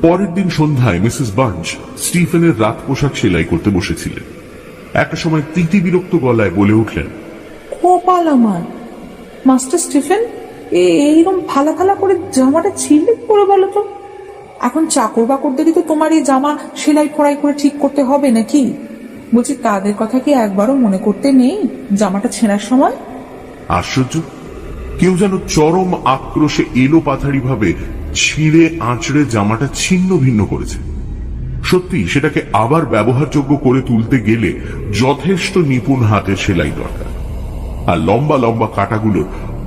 পরের দিন সন্ধ্যায় মিসেস বাঞ্চ স্টিফেনের রাত পোশাক সেলাই করতে বসেছিলেন। একটা সময় তিতি বিরক্ত গলায় বলে উঠলেন, কপাল আমার, মাস্টার স্টিফেন এইরকম ফালা ফালা করে জামাটা ছিঁড়লে করে বলো তো? এখন চাকর বাকরদেরই তো তোমার এই জামা সেলাই ফড়াই করে ঠিক করতে হবে নাকি? বলছি তাদের কথা কি একবারও মনে করতে নেই জামাটা ছেঁড়ার সময়? আশ্চর্য, কেউ যেন চরম আক্রোশে এলো পাথারি ভাবে ছিঁড়ে আঁচড়ে জামাটা ছিন্ন ভিন্ন করেছে। সত্যি সেটাকে আবার ব্যবহারযোগ্য করে তুলতে গেলে যথেষ্ট নিপুণ হাতের সেলাই দরকার। আর লম্বা লম্বা কাটাগুলো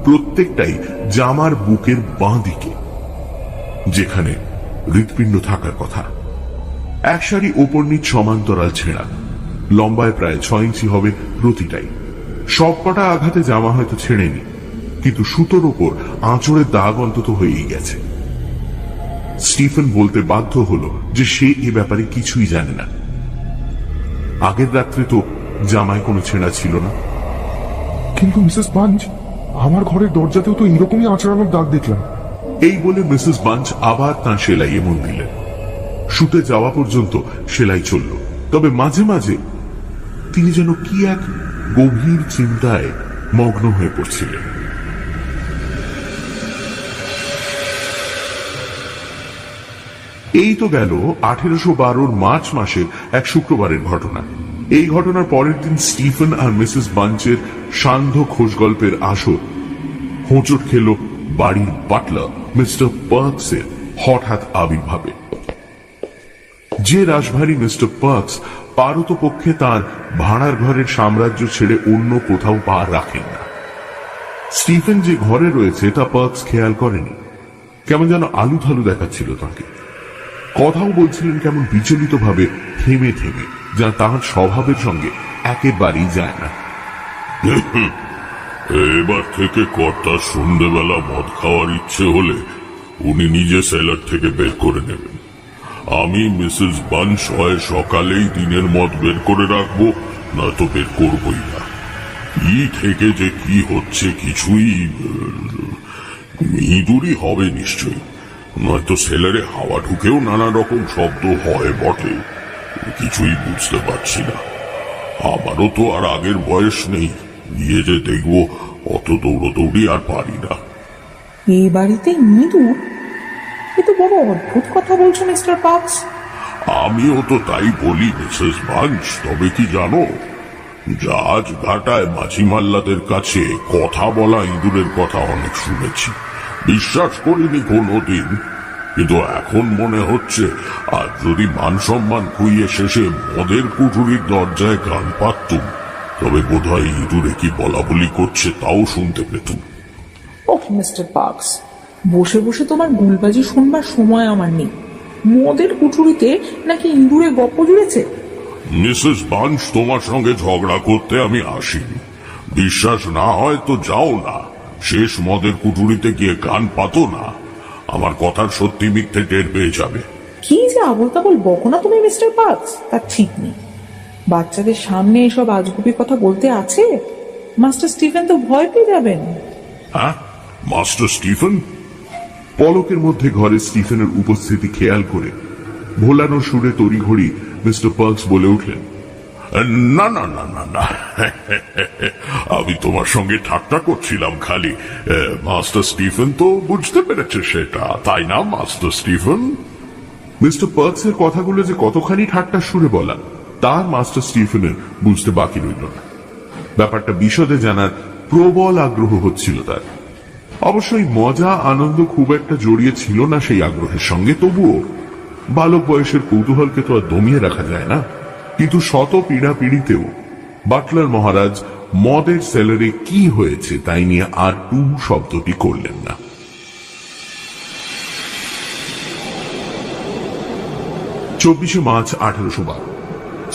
প্রত্যেকটাই জামার বুকের বাঁ দিকে, যেখানে হৃৎপিণ্ড থাকার কথা। এক সারি ওপর নিচ সমান্তরাল ছেঁড়া, লম্বায় প্রায় 6 ইঞ্চি হবে প্রতিটাই। সবকটা আঘাতে জামা হয়তো ছেড়েনি, কিন্তু সুতোর ওপর আঁচড়ের দাগ অন্তত হয়েই গেছে। স্টিফেন বলতে বাধ্য হলো যে সে এ ব্যাপারে কিছুই জানে না। আগের রাত্রে তো জামায় কোনো ছেঁড়া ছিল না। কিন্তু মিসেস বাঞ্চ, আমার ঘরের দরজাতেও তো এরকমই আঁচড়ানোর দাগ দেখলাম। এই বলে মিসেস বাঞ্চ আবার তাঁর সেলাইয়ে মন দিলেন। শুতে যাওয়া পর্যন্ত সেলাই চলল, তবে মাঝে মাঝে তিনি যেন কি এক গভীর চিন্তায় মগ্ন হয়ে পড়ছিলেন। এই তো গেল 1812 মার্চ মাসের এক শুক্রবারের ঘটনা। এই ঘটনার পরের দিন স্টিফেন আর মিসেস বাঞ্চের সান্ধ্য খোশ গল্পের আসর হোঁচট খেল বাড়ির বাটলার মিস্টার পার্কসের হঠাৎ আবির্ভাবে। যে রাশভারী মিস্টার পার্কস পারতপক্ষে তার ভাড়ার ঘরের সাম্রাজ্য ছেড়ে অন্য কোথাও পা রাখেন না। স্টিফেন যে ঘরে রয়েছে তা পার্কস খেয়াল করেনি। কেমন যেন আলু থালু দেখাচ্ছিল তাকে। কথাও বলছিলেন কেমন বিচলিত ভাবে, থেমে থেমে, যা তার স্বভাবের সঙ্গে একেবারেই যায় না। এবার থেকে কর্তার সন্ধ্যেবেলা মদ খাওয়ার ইচ্ছে হলে উনি নিজে সেলার থেকে বের করে নেবেন। আমি মিসেস বাঞ্চ হয় সকালেই দিনের মদ বের করে রাখবো, নয়তো বের করবই না। কি থেকে যে কি হচ্ছে কিছুই ইঁদুরই হবে নিশ্চয়ই, নয়তো সেলারে হাওয়া ঢুকেও নানা রকম শব্দ হয় বটে, কিছুই বুঝতে পারছি না। আমারও তো আর আগের বয়স নেই, গিয়ে যে দেখবো অত দৌড়দৌড়ি আর পারি না। এই বাড়িতে ইঁদুর? এ তো বড় অদ্ভুত কথা বলছো মিস্টার পার্কস। আমিও তো তাই বলি মিসেস বাঞ্চ, তবে কি জানো, জাহাজ ঘাটায় মাঝি মাল্লাদের কাছে কথা বলা ইঁদুরের কথা অনেক শুনেছি, বিশ্বাস করিনি কোনোদিন। কিন্তু এখন মনে হচ্ছে আর যদি মান সম্মান খুইয়ে শেষে মদের কুঠুরির দরজায় কান পাততুম, তবে বোধহয় ইঁদুরে কি বলা বলি করছে তাও শুনতে পেতুম। ওহ মিস্টার পার্কস, বসে বসে তোমার গুলবাজি শুনবার সময় আমার নেই। মদের কুঠুরিতে নাকি ইঁদুরে গপ্প জুড়েছে? মিসেস বাঞ্চ, তোমার সঙ্গে ঝগড়া করতে আমি আসিনি। বিশ্বাস না হয় তো যাও না, শেষ মদের কুঠুরিতে গিয়ে কান পাতো না, আমার কথার সত্যি মিথ্যে টের পেয়ে যাবে। কি যে আবল তাবল বকো না তুমি মিস্টার পার্কস, তার ঠিক নেই। বাচ্চাদের সামনে এসব আজগুবি কথা বলতে আছে? মাস্টার স্টিফেন তো ভয় পেয়ে যাবেন। হ্যাঁ, মাস্টার স্টিফেন? পলকের মধ্যে ঘরে স্টিফেনের উপস্থিতি খেয়াল করে ভোলানো সুরে তড়িঘড়ি মিস্টার পার্কস বলে উঠলেন, না না না না না, আমি তোমার সঙ্গে ঠাট্টা করছিলাম খালি। মাস্টার স্টিফেন তো বুঝতে পেরেছে সেটা, তাই না মাস্টার স্টিফেন? মিস্টার পার্কসের কথাগুলো যে কতখানি ঠাট্টা সুরে বলা তার মাস্টার স্টিফেনের বুঝতে বাকি রইল না। ব্যাপারটা বিশদে জানার প্রবল আগ্রহ হচ্ছিল তার। অবশ্যই মজা আনন্দ খুব একটা জড়িয়ে ছিল না সেই আগ্রহের সঙ্গে, তবুও বালক বয়সের কৌতূহলকে তো আর দমিয়ে রাখা যায় না। কিন্তু শত পীড়াপিড়িতেও বাটলার মহারাজ মদের সেলারে কি হয়েছে তাই নিয়ে আর টু শব্দটি করলেন না। 24 মার্চ 1812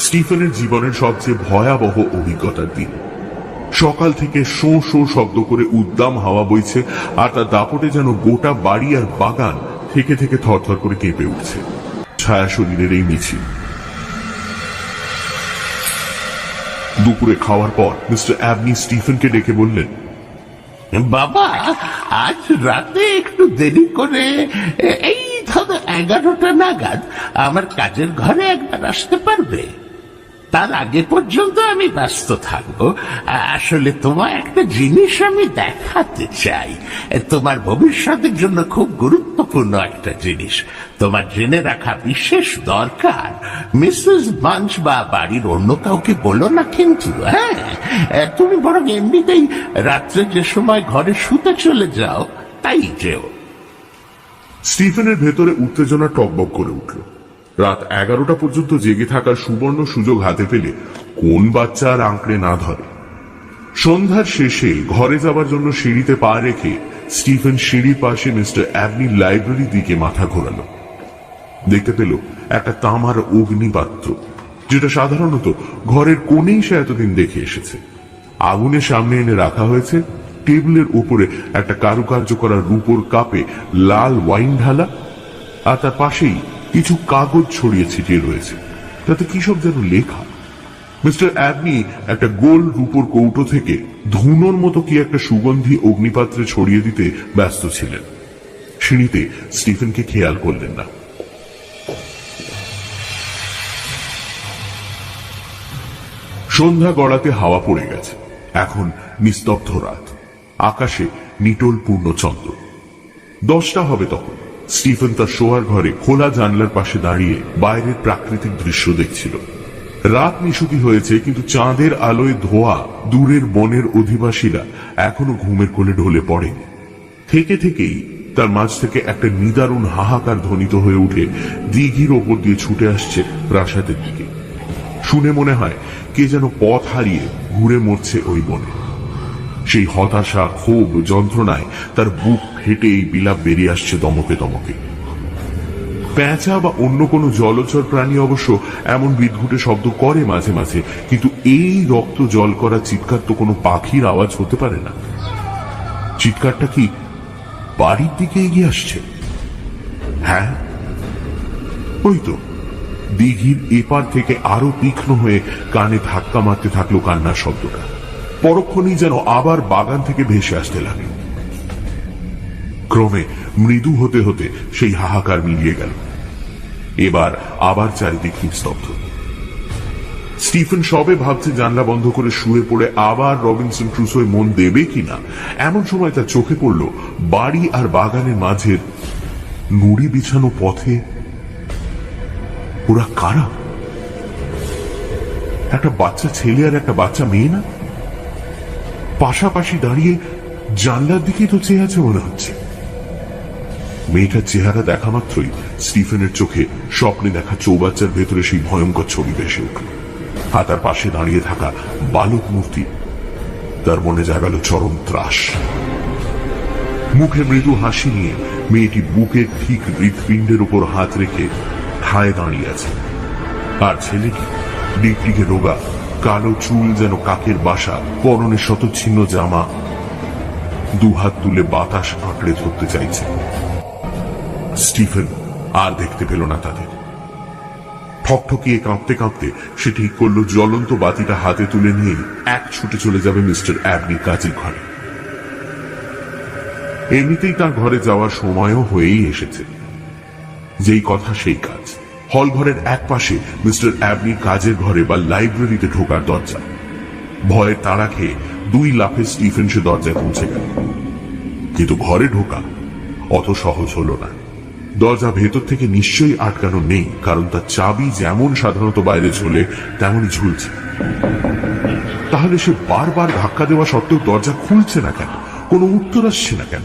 স্টিফেনের জীবনের সবচেয়ে ভয়াবহ অভিজ্ঞতার দিন। সকাল থেকে শো শো শব্দ করে উদ্দাম হাওয়া বইছে, আর তার দাপটে যেন গোটা বাড়ি আর বাগান থেকে থেকে থরথর করে কেঁপে উঠছে। ছায়া শরীরের এই মিছিল। দুপুরে খাওয়ার পর মিস্টার অ্যাবনি স্টিফেনকে ডেকে বললেন, বাবা, আজ রাতে একটু দেরি করে এই ধরো 11টা নাগাদ আমার কাজের ঘরে একবার আসতে পারবে? তার আগে পর্যন্ত আমি ব্যস্ত থাকবো। আসলে তোমায় একটা জিনিস আমি দেখাতে চাই, তোমার ভবিষ্যতের জন্য খুব গুরুত্বপূর্ণ একটা জিনিস। তোমার জেনে রাখা বিশেষ দরকার। মিসেস বাঞ্চ বা বাড়ির অন্য কাউকে বলো না কিন্তু, হ্যাঁ? তুমি বরং এমনিতেই রাত্রে যে সময় ঘরে শুতে চলে যাও তাই যেও। স্টিফেনের ভেতরে উত্তেজনা টকবক করে উঠল। রাত 11টা পর্যন্ত জেগে থাকার সুবর্ণ সুযোগ হাতে পেলে কোন বাচ্চা আর আঁকড়ে না ধরে। সন্ধ্যার শেষে ঘরে যাবার জন্য সিঁড়িতে পা রেখে স্টিফেন সিঁড়ির পাশে মিস্টার অ্যাবনির লাইব্রেরির দিকে মাথা ঘোরালো। দেখতে পেল একটা তামার অগ্নিপাত্র, যেটা সাধারণত ঘরের কোণেই সে এতদিন দেখে এসেছে। আগুনের সামনে এনে রাখা হয়েছে। টেবিলের উপরে একটা কারুকার্য করা রূপোর কাপে লাল ওয়াইন ঢালা, আর তার পাশেই কিছু কাগজ ছড়িয়ে ছিটিয়ে রয়েছে, তাতে কি সব যেন লেখা। মিস্টার অ্যাবনি একটা গোল রূপোর কৌটো থেকে ধুনোর মতো কি একটা সুগন্ধি অগ্নিপাত্রে ছড়িয়ে দিতে ব্যস্ত ছিলেন। সিঁড়িতে স্টিফেনকে খেয়াল করলেন না। সন্ধ্যা গড়াতে হাওয়া পড়ে গেছে। এখন নিস্তব্ধ রাত, আকাশে নিটোল পূর্ণচন্দ্র। 10টা হবে তখন। স্টিফেন তার শোয়ার ঘরে খোলা জানলার পাশে দাঁড়িয়ে বাইরের প্রাকৃতিক দৃশ্য দেখছিল। রাত নিশুতি হয়েছে, কিন্তু চাঁদের আলোয় ধোয়া দূরের বনের অধিবাসীরা এখনো ঘুমের কোলে ঢলে পড়েনি। থেকে থেকেই তার মাঝ থেকে একটা নিদারুণ হাহাকার ধ্বনিত হয়ে উঠে দিঘির ওপর দিয়ে ছুটে আসছে প্রাসাদের দিকে। শুনে মনে হয় কে যেন পথ হারিয়ে ঘুরে মরছে ওই বনে। সেই হতাশা, ক্ষোভ, যন্ত্রণায় তার বুক ফেটে এই বিলাপ বেরিয়ে আসছে দমকে দমকে। পেঁচা বা অন্য কোনো জলচর প্রাণী অবশ্য এমন বিদঘুটে শব্দ করে মাঝে মাঝে, কিন্তু এই রক্ত জল করা চিৎকার তো কোনো পাখির আওয়াজ হতে পারে না। চিৎকারটা কি বাড়ির দিকে এগিয়ে আসছে? হ্যাঁ, ওই তো দিঘির এপার থেকে আরো তীক্ষ্ণ হয়ে কানে ধাক্কা মারতে থাকলো কান্নার শব্দটা। পরক্ষণেই যেন আবার বাগান থেকে ভেসে আসতে লাগে। ক্রমে মৃদু হতে হতে সেই হাহাকার মিলিয়ে গেল। এবার আবার চারিদিক নিস্তব্ধ। স্টিফেন সবে ভাবছে জানলা বন্ধ করে শুয়ে পড়ে আবার রবিনসন ক্রুসোয় মন দেবে কিনা, এমন সময় তার চোখে পড়ল বাড়ি আর বাগানের মাঝের নুড়ি বিছানো পথে ওরা কারা? একটা বাচ্চা ছেলে আর একটা বাচ্চা মেয়ে না? পাশাপাশি দাঁড়িয়ে জানলার দিকেই তো চেয়ে আছে মনে হচ্ছে। মেয়েটার চেহারা দেখা মাত্রই স্টিফেনের চোখে স্বপ্নে দেখা চৌবাচ্চার ভেতরে সেই ভয়ঙ্কর ছবি ভেসে উঠল। আর তার পাশে দাঁড়িয়ে থাকা বালক মূর্তি তার মনে জাগালো চরম ত্রাস। মুখে মৃদু হাসি নিয়ে মেয়েটি বুকের ঠিক হৃৎপিণ্ডের উপর হাত রেখে ঠায় দাঁড়িয়ে আছে। আর ছেলেটি ডিগডিগে রোগা, কালো চুল যেন কাকের বাসা, পরনে শতচ্ছিন্ন জামা, দুহাত তুলে বাতাস আঁকড়ে ধরতে চাইছে। স্টিফেন আর দেখতে পেল না তাদের। ঠকঠকিয়ে কাঁপতে কাঁপতে সে ঠিক করলো জ্বলন্ত বাতিটা হাতে তুলে নিয়ে এক ছুটে চলে যাবে মিস্টার অ্যাবনির কাজের ঘরে। এমনিতেই তার ঘরে যাওয়ার সময়ও হয়েই এসেছে। যেই কথা সেই কাজ। হল ঘরের এক পাশে মিস্টার অ্যাবনির কাজের ঘরে বা লাইব্রেরিতে ঢোকার দরজা। ভয়ের তাড়া খেয়ে 2 লাফে স্টিফেন সে দরজায় পৌঁছে গেল। কিন্তু ঘরে ঢোকা অত সহজ হলো না। দরজা ভেতর থেকে নিশ্চয়ই আটকানো নেই, কারণ তার চাবি যেমন সাধারণত বাইরে ঝোলে তেমনই ঝুলছে। তাহলে সে বারবার ধাক্কা দেওয়া সত্ত্বেও দরজা খুলছে না কেন? কোনো উত্তর আসছে না কেন?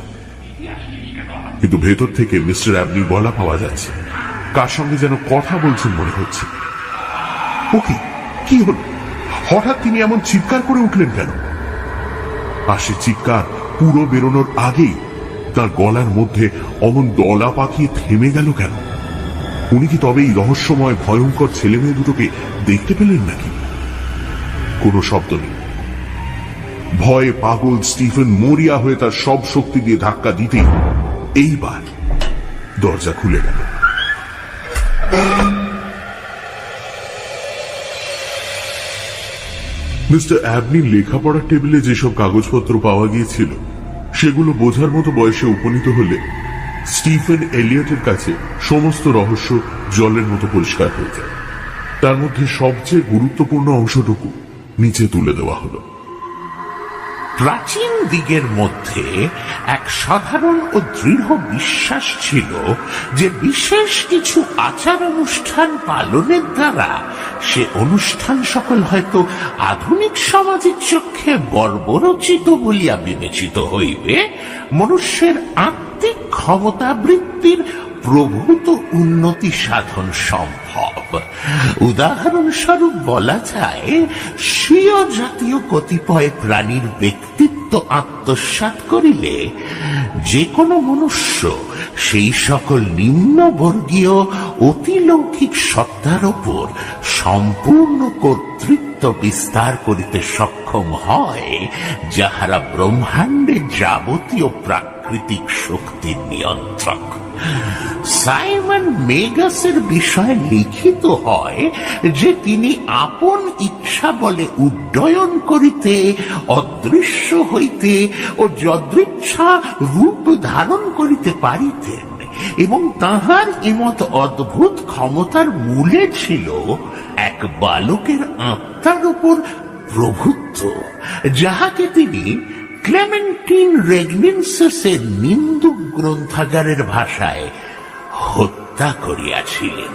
কিন্তু ভেতর থেকে মিস্টার অ্যাবনির গলা পাওয়া যাচ্ছে। কার সঙ্গে যেন কথা বলছেন মনে হচ্ছে। ওকে, কি হল? হঠাৎ তিনি এমন চিৎকার করে উঠলেন কেন? আর সে চিৎকার পুরো বেরোনোর আগেই তার গলার মধ্যে অমন দলা পাকিয়ে থেমে গেল কেন? উনি কি তবে এই রহস্যময় ভয়ঙ্কর ছেলে মেয়ে দুটোকে দেখতে পেলেন নাকি? কোনো শব্দ নেই। ভয়ে পাগল স্টিফেন মরিয়া হয়ে তার সব শক্তি দিয়ে ধাক্কা দিতেই এইবার দরজা খুলে গেল। মিস্টার অ্যাবনির লেখাপড়ার টেবিলে যেসব কাগজপত্র পাওয়া গিয়েছিল সেগুলো বোঝার মতো বয়সে উপনীত হলে স্টিফেন এলিয়টের কাছে সমস্ত রহস্য জলের মতো পরিষ্কার হয়ে যায়। তার মধ্যে সবচেয়ে গুরুত্বপূর্ণ অংশটুকু নিচে তুলে দেওয়া হলো। প্রাচীন দিগের মধ্যে এক সাধারণ ও দৃঢ় বিশ্বাস ছিল যে বিশেষ কিছু আচার অনুষ্ঠান পালনের দ্বারা সে অনুষ্ঠান সকল হয়তো আধুনিক সামাজিক চক্ষে বর্বরচিত বলিয়া বিবেচিত হইবে, মনুষ্যের আত্মিক ক্ষমতা বৃদ্ধির প্রভূত উন্নতি সাধন সম্ভব। উদাহরণস্বরূপ বলা যায়, স্বীয় জাতীয় কতিপয় প্রাণীর ব্যক্তিত্ব আত্মসাৎ করিলে যে কোনো মনুষ্য সেই সকল নিম্নবর্গীয় অতিলৌকিক সত্তার ওপর সম্পূর্ণ কর্তৃত্ব বিস্তার করিতে সক্ষম হয়, যাহারা ব্রহ্মাণ্ডের যাবতীয় প্রাকৃতিক শক্তির নিয়ন্ত্রক। সাইমন মেগাসের বিষয়ে লিখিত হয় যে তিনি আপন ইচ্ছা বলে উড্ডয়ন করিতে, অদৃশ্য হইতে ও যদৃচ্ছা রূপ ধারণ করিতে পারিতেন, এবং তাহার এমত অদ্ভুত ক্ষমতার মূলে ছিল এক বালকের আত্মার উপর প্রভুত্ব, যাহাকে তিনি ক্লেমেন্টিন রেগনিন্সাসের নিন্দুক গ্রন্থাগারের ভাষায় হত্যা করিয়াছিলেন।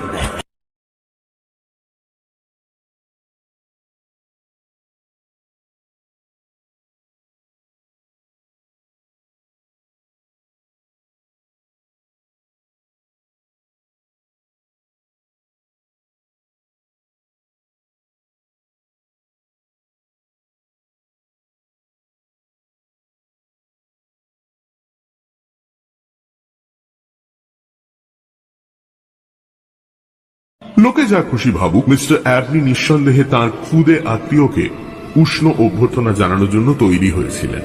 লোকে যা খুশি ভাবুক, মিস্টার অ্যাবনি নিঃসন্দেহে তাঁর খুদে আত্মীয়কে উষ্ণ অভ্যর্থনা জানানোর জন্য তৈরি হয়েছিলেন।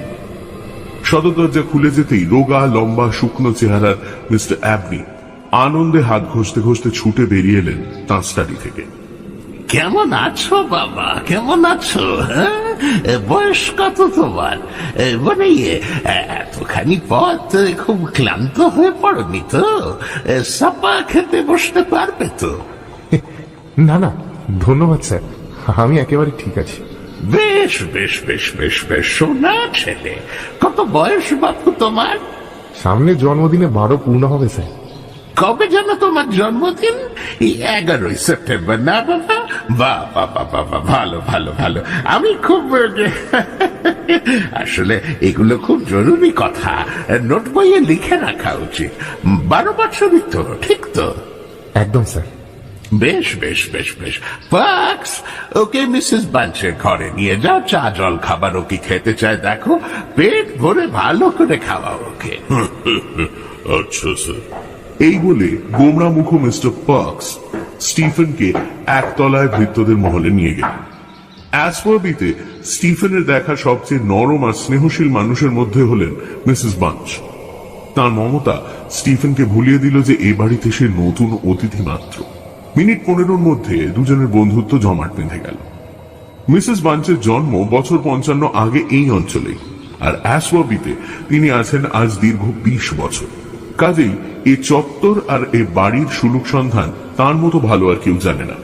সদর দরজা খুলে যেতেই রোগা লম্বা শুকনো চেহারার মিস্টার অ্যাবনি আনন্দে হাত ঘষতে ঘষতে ছুটে বেরিয়ে এলেন তাঁর স্টাডি থেকে। কেমন আছো বাবা, কেমন আছো? বয়স কত তোমার? মানে এতখানি পথ খুব ক্লান্ত হয়ে পড়নি তো? সাপা খেতে বসতে পারবে তো? না না, ধন্যবাদ স্যার, আমি একেবারে ঠিক আছি। বেশ বেশ বেশ বেশ বেশ, সোনা ছেলে। কত বয়স বাপু তোমার? সামনে জন্মদিনে 12 পূর্ণ হবে স্যার। কবে যেন তোমার জন্মদিন? 11 সেপ্টেম্বর না বাবা? বাহ বাবা বাবা, ভালো ভালো ভালো। আমি খুব আসলে এগুলো খুব জরুরি কথা, নোট বইয়ে লিখে রাখা উচিত। 12 বছরই তো, ঠিক তো? একদম স্যার। বেশ বেশ বেশ বেশ। পাক্স, ওকে মিসেস বাঞ্চের ঘরে নিয়ে যাও, চা জল খাবার ও কি খেতে চায় দেখো, পেট ভরে ভালো করে খাওয়া ওকে। আচ্ছা স্যার। এই বলে গোমরা মুখ মিস্টার পার্কস স্টিফেনকে একতলায় ভৃত্যদের মহলে নিয়ে গেলেন। অ্যাসওয়াবিতে স্টিফেনের দেখা সবচেয়ে নরম আর স্নেহশীল মানুষের মধ্যে হলেন মিসেস বাঞ্চ। তার মমতা স্টিফেনকে ভুলিয়ে দিল যে এ বাড়িতে সে নতুন অতিথি মাত্র। মিনিট 15 মধ্যে দুজনের বন্ধুত্ব জমাট বেঁধে গেল। মিসেস বাঞ্চের জন্ম বছর 55 আগে এই অঞ্চলে, আর অ্যাসওয়াবিতে তিনি আছেন আজ দীর্ঘ 20 বছর। কাজেই এ চত্বর আর এ বাড়ির সুলুক সন্ধান তার মতো ভালো আর কেউ জানে না।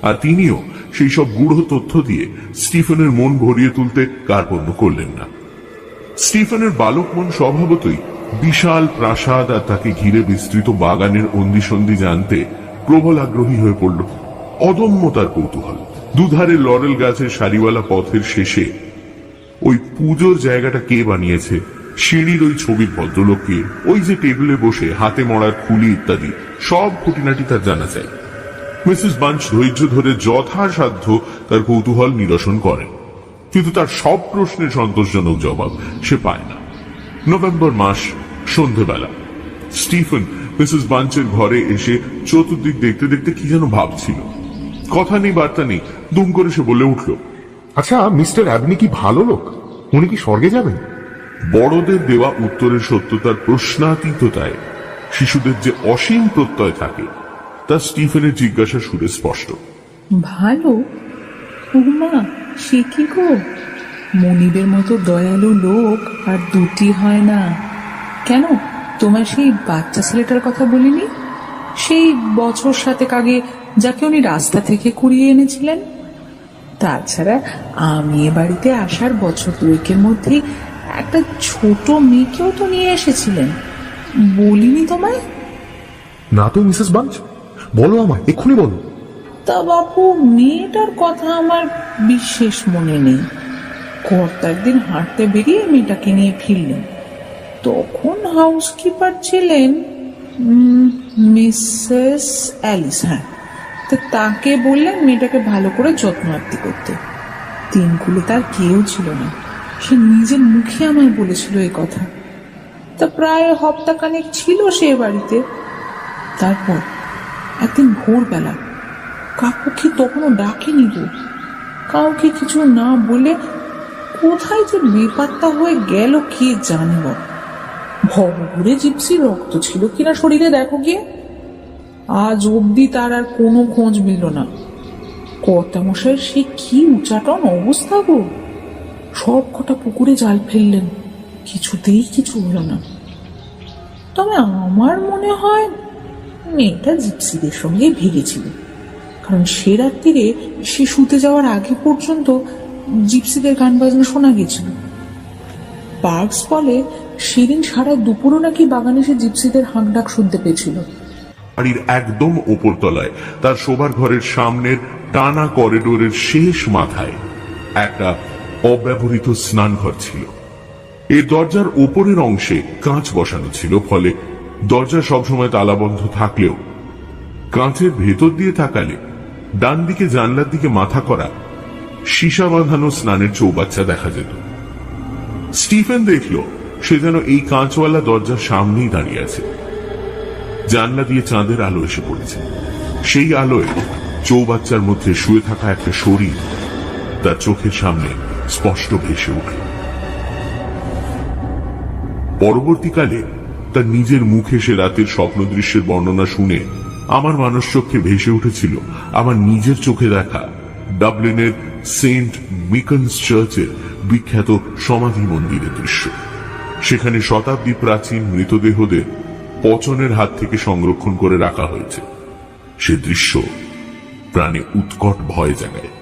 আর তিনিও সেই সব গূঢ় তথ্য দিয়ে স্টিফেনের মন ভরিয়ে তুলতে কার্পণ্য করলেন না। স্টিফেনের বালক মন স্বভাবতই বিশাল প্রাসাদ আর তাকে ঘিরে বিস্তৃত বাগানের অন্দিসন্ধি জানতে প্রবল আগ্রহী হয়ে পড়ল। অদম্য তার কৌতূহল। দুধারে লরেল গাছের সারিওয়ালা পথের শেষে ওই পুজোর জায়গাটা কে বানিয়েছে, সিঁড়ির ওই ছবির ভদ্রলোককে, ওই যে টেবিলে বসে হাতে মরার খুলি ইত্যাদি সব খুঁটিনাটি তার জানা চাই। মিসেস বাঞ্চ ধৈর্য ধরে যথাসাধ্য তার কৌতূহল নিরসন করেন, কিন্তু তার সব প্রশ্নের সন্তোষজনক জবাব সে পায় না। নভেম্বর মাস, সন্ধেবেলা। স্টিফেন মিসেস বাঞ্চের ঘরে এসে চতুর্দিক দেখতে দেখতে কি যেন ভাবছিল। কথা নেই বার্তা নেই, দুম করে সে বলে উঠল, আচ্ছা, মিস্টার অ্যাবনি কি ভালো লোক? উনি কি স্বর্গে যাবেন? বড়দের দেওয়া উত্তরের সত্যতার প্রশ্নাতীততায় শিশুদের যে অসীম প্রত্যয় থাকে তা স্টিফেনের জিজ্ঞাসা সুরে স্পষ্ট। ভালো? উমা, সে কি গো? মনিবের মতো দয়ালু লোক আর দুটি হয় না। কেন, তোমার সেই বাচ্চা ছেলেটার কথা বলিনি, সেই বছর 7 আগে যাকে উনি রাস্তা থেকে কুড়িয়ে এনেছিলেন? তাছাড়া আমি এ বাড়িতে আসার বছর 2 মধ্যেই একটা ছোট মেয়েকেও তো নিয়ে এসেছিলেন, বলিনি তোমায়? না তো মিসেস বাঞ্চ, বলো আমায়, এক্ষুনি বলো। তা বাপু, মেয়েটার কথা আমার বিশেষ মনে নেই। কর্তা একদিন হাঁটতে বেরিয়ে মেয়েটাকে নিয়ে ফিরলেন। তখন হাউসকিপার ছিলেন মিসেস অ্যালিস। হ্যাঁ, তো তাকে বললেন মেয়েটাকে ভালো করে যত্ন আত্তি করতে। 3 কুলে তার কেউ ছিল না, সে নিজের মুখে আমায় বলেছিল এই কথা। তা প্রায় হপ্তাখানেক ছিল সে বাড়িতে। তারপর একদিন ভোরবেলা কাকুকে তখনও ডাকেনি গো, কাউকে কিছু না বলে কোথায় যে বেপাত্তা হয়ে গেল কে জানে। ভবঘুরে জিপসি রক্ত ছিল কিনা শরীরে দেখো গিয়ে। আজ অব্দি তার আর কোনো খোঁজ মিলল না। কর্তামশাইয়ের সে কি উচাটন অবস্থা গো! সব কটা পুকুরে জাল ফেললেন, কিছুতেই কিছু হলো না। তবে আমার মনে হয় মেয়েটা জিপসিদের সঙ্গে ভেগেছিল, কারণ সে রাত্রিরে সে শুতে যাওয়ার আগে পর্যন্ত জিপসিদের গান বাজনা শোনা গেছিল। পার্কস বলে সেদিন সারা দুপুরও নাকি বাগানে সে জিপসিদের হাঁক ডাক শুনতে পেয়েছিল। বাড়ির একদম উপরতলায় তার শোবার ঘরের সামনের টানা করিডোরের শেষ মাথায় একটা অব্যবহৃত স্নানঘর ছিল। এই দরজার উপরের অংশে কাঁচ বসানো ছিল, ফলে দরজা সবসময় তালাবন্ধ থাকলেও কাঁচের ভেতর দিয়ে তাকালে ডান দিকে জানলার দিকে মাথা করা সীসা বাঁধানো স্নানের চৌবাচ্চা দেখা যেত। স্টিফেন দেখল সে যেন এই কাঁচওয়ালা দরজার সামনেই দাঁড়িয়ে আছে। জানলা দিয়ে চাঁদের আলো এসে পড়েছে। সেই আলোয় চৌবাচ্চার মধ্যে শুয়ে থাকা একটা শরীর তার চোখের সামনে স্পষ্ট ভেসে উঠল। পরবর্তীকালে তার নিজের মুখে সে রাতের স্বপ্ন দৃশ্যের বর্ণনা শুনে আমার মানুষ চোখে ভেসে উঠেছিল আমার নিজের চোখে দেখা ডাবলিনের সেন্ট মিকন্স চার্চের বিখ্যাত সমাধি মন্দিরের দৃশ্য। সেখানে শতাব্দী প্রাচীন মৃতদেহদের পচনের হাত থেকে সংরক্ষণ করে রাখা হয়েছে। সে দৃশ্য প্রাণে উৎকট ভয় জাগায়।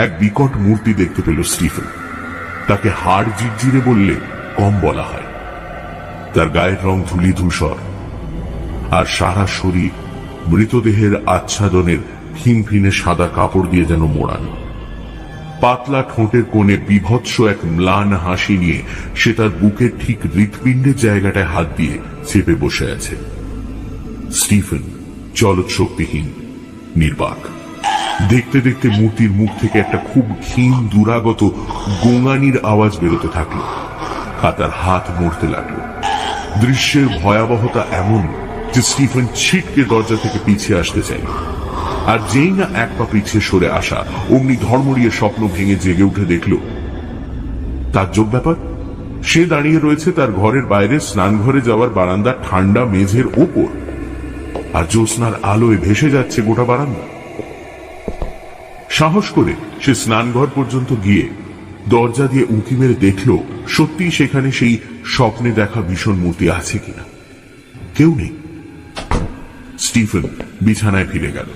এক বিকট মূর্তি দেখতে পেল স্টিফেন। তাকে হাড় জিরজিরে বললে কম বলা হয়। তার গায়ের রং ধূলি ধূসর, আর সারা শরীর মৃতদেহের আচ্ছাদনের ফিনফিনে সাদা কাপড় দিয়ে যেন মোড়ানো। পাতলা ঠোঁটের কোণে বিভৎস এক ম্লান হাসি নিয়ে সে তার বুকের ঠিক হৃৎপিণ্ডের জায়গাটায় হাত দিয়ে চেপে বসে আছে। স্টিফেন চলৎ শক্তিহীন, নির্বাক। দেখতে দেখতে মূর্তির মুখ থেকে একটা খুব ক্ষীণ দুরাগত গোঙানির আওয়াজ বেরোতে থাকলো, আর তার হাত মরতে লাগলো। দৃশ্যের ভয়াবহতা এমন যে স্টিফেন ছিটকে দরজা থেকে পিছিয়ে আসতে চাইল, আর যেই না এক পা পিছিয়ে সরে আসা অমনি ধর্মড়িয়ে স্বপ্ন ভেঙে জেগে উঠে দেখল তাজ্জব ব্যাপার, সে দাঁড়িয়ে রয়েছে তার ঘরের বাইরে স্নানঘরে যাওয়ার বারান্দার ঠান্ডা মেঝের ওপর, আর জ্যোৎস্নার আলোয় ভেসে যাচ্ছে গোটা বারান্দা। সাহস করে সে স্নানঘর পর্যন্ত গিয়ে দরজা দিয়ে উঁকি মেরে দেখল সত্যি সেখানে সেই স্বপ্নে দেখা ভীষণ মূর্তি আছে কিনা। কেউ নেই। স্টিফেন বিছানায় ফিরে গেল।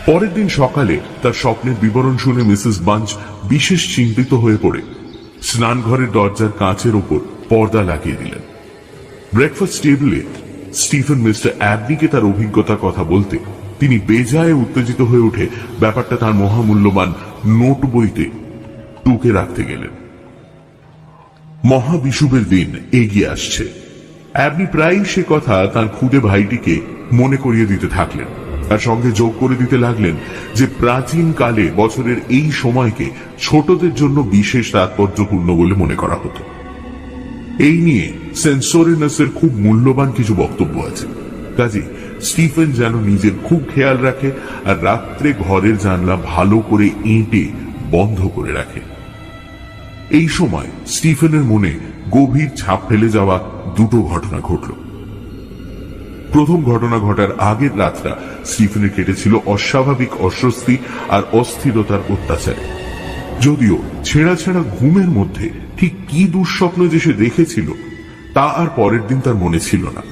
পরের দিন সকালে তার স্বপ্নের বিবরণ শুনে মিসেস বাঞ্চ বিশেষ চিন্তিত হয়ে পড়ে স্নানঘরের দরজার কাঁচের ওপর পর্দা লাগিয়ে দিলেন। ব্রেকফাস্ট টেবিলে স্টিফেন মিস্টার অ্যাবনিকে তার অভিজ্ঞতার কথা বলতে তিনি বেজায় উত্তেজিত হয়ে উঠে ব্যাপারটা তার মহামূল্যবান নোট বইতে টুকে রাখতে গেলেন। মহাবিষুবের দিন এগিয়ে আসছে। অ্যাবনি প্রায়ই সে কথা তার খুদে ভাইটিকে মনে করিয়ে দিতে থাকলেন, আর সঙ্গে যোগ করে দিতে লাগলেন যে প্রাচীন কালে বছরের এই সময়কে ছোটদের জন্য বিশেষ তাৎপর্যপূর্ণ বলে মনে করা হতো। এই নিয়ে সেন্সোরিনাসের খুব মূল্যবান কিছু বক্তব্য আছে। কাজে স্টিফেন যেন নিজের খুব খেয়াল রাখে আর রাত্রে ঘরের জানলা ভালো করে এঁটে বন্ধ করে রাখে। এই সময় স্টিফেনের মনে গভীর ছাপ ফেলে যাওয়া দুটো ঘটনা ঘটল। প্রথম ঘটনা ঘটার আগের রাতটা স্টিফেনের কেটেছিল অস্বাভাবিক অস্বস্তি আর অস্থিরতার অত্যাচারে। যদিও ছেঁড়া ছেঁড়া ঘুমের মধ্যে ঠিক কি দুঃস্বপ্ন যে সে দেখেছিল তা আর পরের দিন তার মনে ছিল না।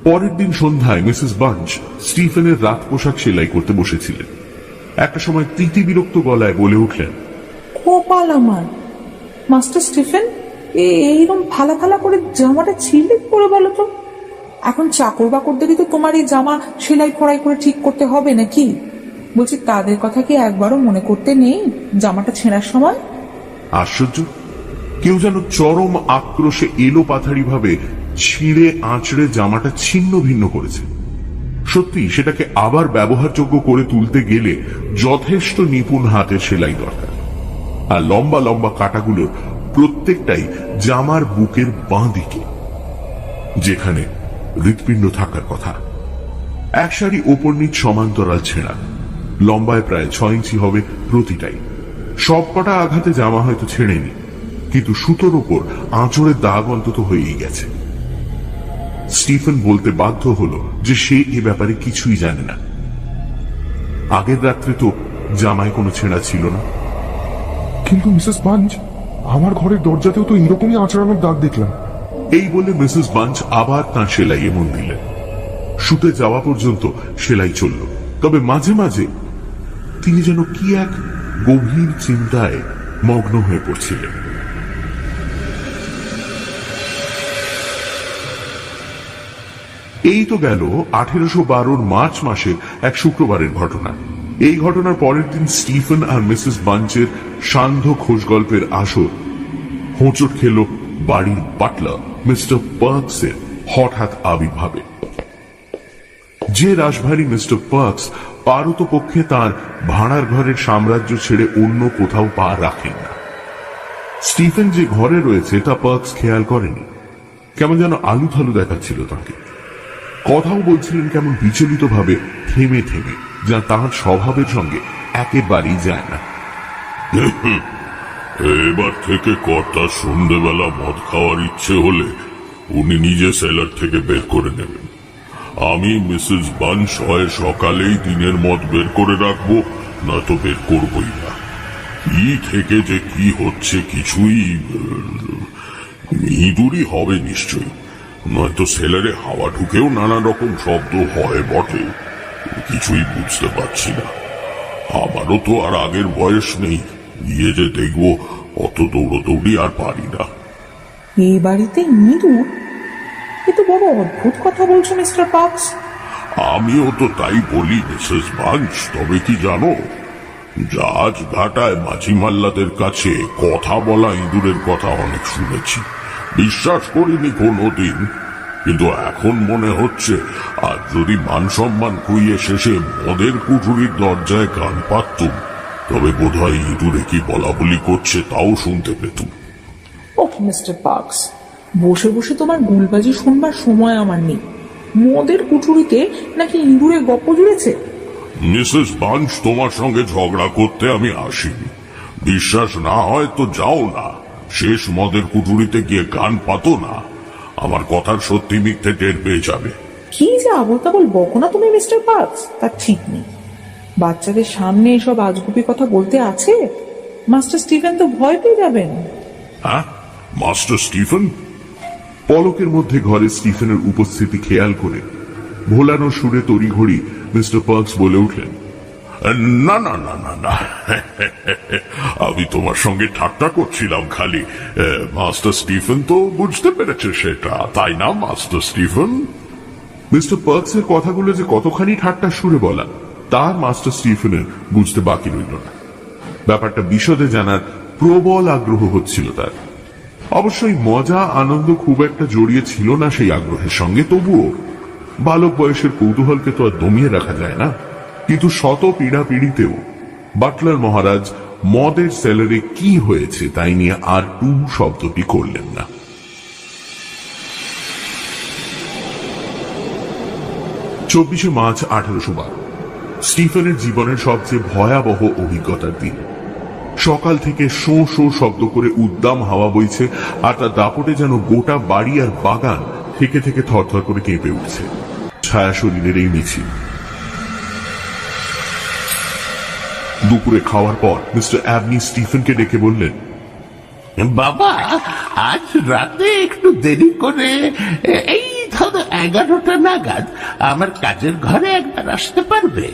পরের দিন সন্ধ্যায় মিসেস বাঞ্চ স্টিফেনের রাত পোশাক সেলাই করতে বসেছিলেন। একটা সময় তিতি বিরক্ত গলায় বলে উঠলেন, কপাল আমার, মাস্টার স্টিফেন এইরকম ফালা ফালা করে জামাটা ছিঁড়ে পরে বলো তো, এখন চাকর বাকরদেরই তো তোমার এই জামা সেলাই ফড়াই করে ঠিক করতে হবে নাকি? বলছি তাদের কথা কি একবারও মনে করতে নেই জামাটা ছেঁড়ার সময়? আশ্চর্য, কেউ যেন চরম আক্রোশে এলো পাথারি ভাবে ছিঁড়ে আঁচড়ে জামাটা ছিন্ন ভিন্ন করেছে। সত্যি সেটাকে আবার ব্যবহারযোগ্য করে তুলতে গেলে যথেষ্ট নিপুণ হাতের সেলাই দরকার। আর লম্বা লম্বা কাটাগুলোর প্রত্যেকটাই জামার বুকের বাঁ দিকে, যেখানে হৃৎপিণ্ড থাকার কথা। এক সারি ওপর নিচ সমান্তরাল ছেঁড়া, লম্বায় প্রায় 6 ইঞ্চি হবে প্রতিটাই। সব কটা আঘাতে জামা হয়তো ছেড়েনি, কিন্তু সুতোর ওপর আঁচড়ের দাগ অন্তত হয়েই গেছে। স্টিফেন বলতে বাধ্য হলো যে সে এ ব্যাপারে কিছুই জানে না। আগের রাত্রে তো জামায় কোনো ছেঁড়া ছিল না। কিন্তু মিসেস পাঞ্চ, আমার ঘরের দরজাতেও তো এরকমই আঁচড়ানোর দাগ দেখলাম। এই বলে মিসেস বাঞ্চ আবার তাঁর সেলাইয়ে মন দিলেন। শুতে যাওয়া পর্যন্ত সেলাই চলল, তবে মাঝে মাঝে তিনি যেন কি এক গভীর চিন্তায় মগ্ন হয়ে পড়ছিলেন। এই তো গেল 1812 মার্চ মাসের এক শুক্রবারের ঘটনা। এই ঘটনার পরের দিন স্টিফেন আর মিসেস বাঞ্চের সান্ধ্য খোঁজ গল্পের আসর হোঁচট খেল বাড়ির বাটলার মিস্টার পার্কসের হঠাৎ আবির্ভাবে। যে রাশভারী মিস্টার পার্কস পারতপক্ষে তার ভাড়ার ঘরের সাম্রাজ্য ছেড়ে অন্য কোথাও পা রাখেন না। স্টিফেন যে ঘরে রয়েছে তা পার্কস খেয়াল করেনি। কেমন যেন আলু থালু দেখাচ্ছিল তাকে। কথাও বলছিলেন কেমন বিচলিত ভাবে, থেমে থেমে, যা তার স্বভাবের সঙ্গে একেবারেই যায় না। এবার থেকে কর্তা সন্ধ্যেবেলা মদ খাওয়ার ইচ্ছে হলে উনি নিজে সেলার থেকে বের করে নেবেন। আমি মিসেস বাঞ্চ হয় সকালেই দিনের মদ বের করে রাখবো, নয়তো বের করবই না। কি থেকে যে কি হচ্ছে কিছুই ইঁদুরই হবে নিশ্চয়ই, নয়তো সেলারে হাওয়া ঢুকেও নানা রকম শব্দ হয় বটে, কিছুই বুঝতে পারছি না। আমারও তো আর আগের বয়স নেই, গিয়ে যে দেখবো অত দৌড়দৌড়ি আর পারি না। এই বাড়িতে ইঁদুর? এ তো বড় অদ্ভুত কথা বলছো মিস্টার পার্কস। আমিও তো তাই বলি মিসেস বাঞ্চ, তবে কি জানো, জাহাজ ঘাটায় মাঝি মাল্লাদের কাছে কথা বলা ইঁদুরের কথা অনেক শুনেছি, বিশ্বাস করিনি কোনোদিন, কিন্তু এখন মনে হচ্ছে আর যদি মান সম্মান খুইয়ে শেষে মদের কুঠুরির দরজায় কান পাততুম, তবে বোধহয় ইঁদুরে কি বলা বলি করছে তাও শুনতে পেতুম। ওহ মিস্টার পার্কস, বসে বসে তোমার গুলবাজি শুনবার সময় আমার নেই। মদের কুঠুরিতে নাকি ইঁদুরের গপ্প জুড়েছে? মিসেস বাঞ্চ, তোমার সঙ্গে ঝগড়া করতে আমি আসিনি। বিশ্বাস না হয় তো যাও না, শেষ মদের কুঠুরিতে গিয়ে কান পাতো না, আমার কথার সত্যি মিথ্যে টের পেয়ে যাবে। কি যে আবল তাবল বকো না তুমি মিস্টার পার্কস, তার ঠিক নেই। বাচ্চাদের সামনে এসব আজগুবি কথা বলতে আছে? মাস্টার স্টিফেন তো ভয় পেয়ে যাবেন। হ্যাঁ, মাস্টার স্টিফেন? পলকের মধ্যে ঘরে স্টিফেনের উপস্থিতি খেয়াল করে ভোলানো সুরে তড়িঘড়ি মিস্টার পার্কস বলে উঠলেন, না না না না না, আমি তোমার সঙ্গে ঠাট্টা করছিলাম খালি। মাস্টার স্টিফেন তো বুঝতে পেরেছে সেটা, তাই না মাস্টার স্টিফেন? মিস্টার পার্কসের কথাগুলো যে কতখানি ঠাট্টা সুরে বলা তা মাস্টার স্টিফেনের বুঝতে বাকি রইল না। ব্যাপারটা বিশদে জানার প্রবল আগ্রহ হচ্ছিল তার। অবশ্যই মজা আনন্দ খুব একটা জড়িয়ে ছিল না সেই আগ্রহের সঙ্গে, তবুও বালক বয়সের কৌতূহলকে তো আর দমিয়ে রাখা যায় না। কিন্তু শত পীড়াপিড়িতেও বাটলার মহারাজ মদের সেলারে কি হয়েছে তাই নিয়ে আর টু শব্দটি করলেন না। 24 মার্চ 1812 স্টিফেনের জীবনের সবচেয়ে ভয়াবহ অভিজ্ঞতার দিন। সকাল থেকে শো শো শব্দ করে উদ্দাম হাওয়া বইছে, আর তার দাপটে যেন গোটা বাড়ি আর বাগান থেকে থেকে থরথর করে কেঁপে উঠছে। ছায়া শরীরের এই মিছিল দুপুরে খাওয়ার পর মিস্টার অ্যাবনি স্টিফেনকে ডেকে বললেন, বাবা, আজ রাতে একটু দেরি করে এই ধরো 11টা নাগাদ আমার কাজের ঘরে একবার আসতে পারবে?